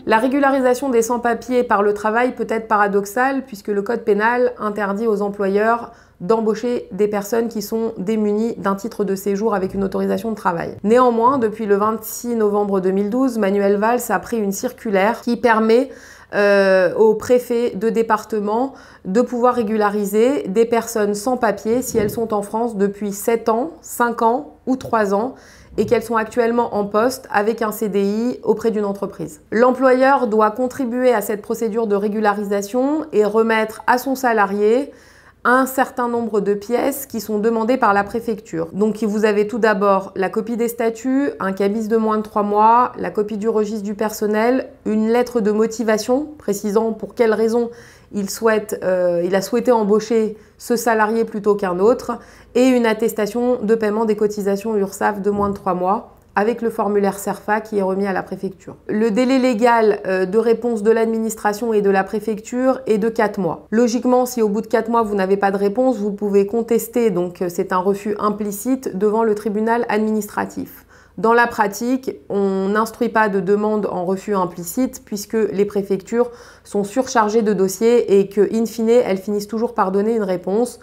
La régularisation des sans-papiers par le travail peut être paradoxale puisque le code pénal interdit aux employeurs d'embaucher des personnes qui sont démunies d'un titre de séjour avec une autorisation de travail. Néanmoins, depuis le 26 novembre 2012, Manuel Valls a pris une circulaire qui permet aux préfets de département de pouvoir régulariser des personnes sans papier si elles sont en France depuis 7 ans, 5 ans ou 3 ans et qu'elles sont actuellement en poste avec un CDI auprès d'une entreprise. L'employeur doit contribuer à cette procédure de régularisation et remettre à son salarié un certain nombre de pièces qui sont demandées par la préfecture. Donc vous avez tout d'abord la copie des statuts, un cabis de moins de 3 mois, la copie du registre du personnel, une lettre de motivation précisant pour quelles raisons il a souhaité embaucher ce salarié plutôt qu'un autre et une attestation de paiement des cotisations URSSAF de moins de 3 mois avec le formulaire CERFA qui est remis à la préfecture. Le délai légal de réponse de l'administration et de la préfecture est de 4 mois. Logiquement, si au bout de 4 mois vous n'avez pas de réponse, vous pouvez contester, donc c'est un refus implicite devant le tribunal administratif. Dans la pratique, on n'instruit pas de demande en refus implicite puisque les préfectures sont surchargées de dossiers et que, in fine, elles finissent toujours par donner une réponse.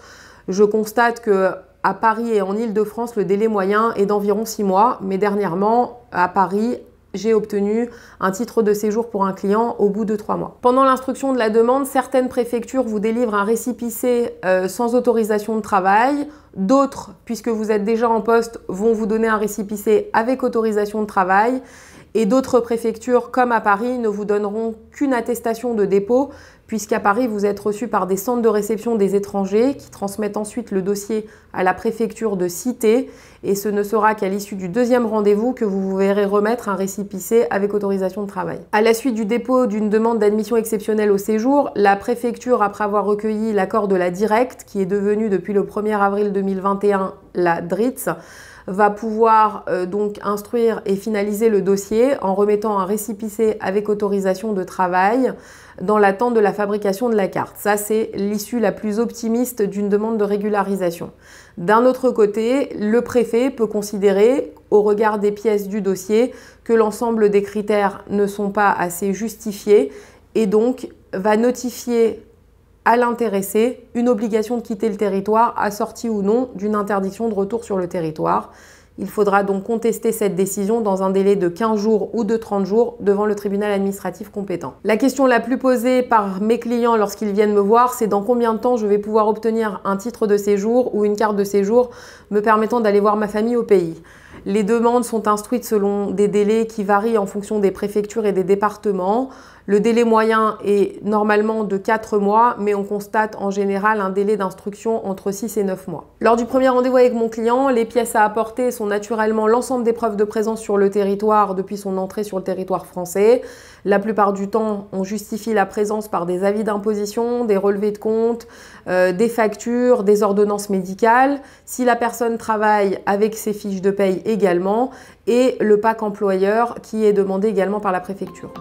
Je constate que à Paris et en Île-de-France, le délai moyen est d'environ 6 mois, mais dernièrement, à Paris, j'ai obtenu un titre de séjour pour un client au bout de 3 mois. Pendant l'instruction de la demande, certaines préfectures vous délivrent un récépissé sans autorisation de travail. D'autres, puisque vous êtes déjà en poste, vont vous donner un récépissé avec autorisation de travail. Et d'autres préfectures, comme à Paris, ne vous donneront qu'une attestation de dépôt, puisqu'à Paris, vous êtes reçu par des centres de réception des étrangers qui transmettent ensuite le dossier à la préfecture de cité. Et ce ne sera qu'à l'issue du 2e rendez-vous que vous vous verrez remettre un récépissé avec autorisation de travail. À la suite du dépôt d'une demande d'admission exceptionnelle au séjour, la préfecture, après avoir recueilli l'accord de la Directe, qui est devenue depuis le 1er avril 2021 la DRITS, va pouvoir donc instruire et finaliser le dossier en remettant un récépissé avec autorisation de travail dans l'attente de la fabrication de la carte. Ça, c'est l'issue la plus optimiste d'une demande de régularisation. D'un autre côté, le préfet peut considérer, au regard des pièces du dossier, que l'ensemble des critères ne sont pas assez justifiés et donc va notifier à l'intéressé une obligation de quitter le territoire assortie ou non d'une interdiction de retour sur le territoire. Il faudra donc contester cette décision dans un délai de 15 jours ou de 30 jours devant le tribunal administratif compétent. La question la plus posée par mes clients lorsqu'ils viennent me voir, c'est dans combien de temps je vais pouvoir obtenir un titre de séjour ou une carte de séjour me permettant d'aller voir ma famille au pays. Les demandes sont instruites selon des délais qui varient en fonction des préfectures et des départements. Le délai moyen est normalement de 4 mois, mais on constate en général un délai d'instruction entre 6 et 9 mois. Lors du premier rendez-vous avec mon client, les pièces à apporter sont naturellement l'ensemble des preuves de présence sur le territoire depuis son entrée sur le territoire français. La plupart du temps, on justifie la présence par des avis d'imposition, des relevés de compte, des factures, des ordonnances médicales. Si la personne travaille, avec ses fiches de paye également, et le PAC employeur qui est demandé également par la préfecture.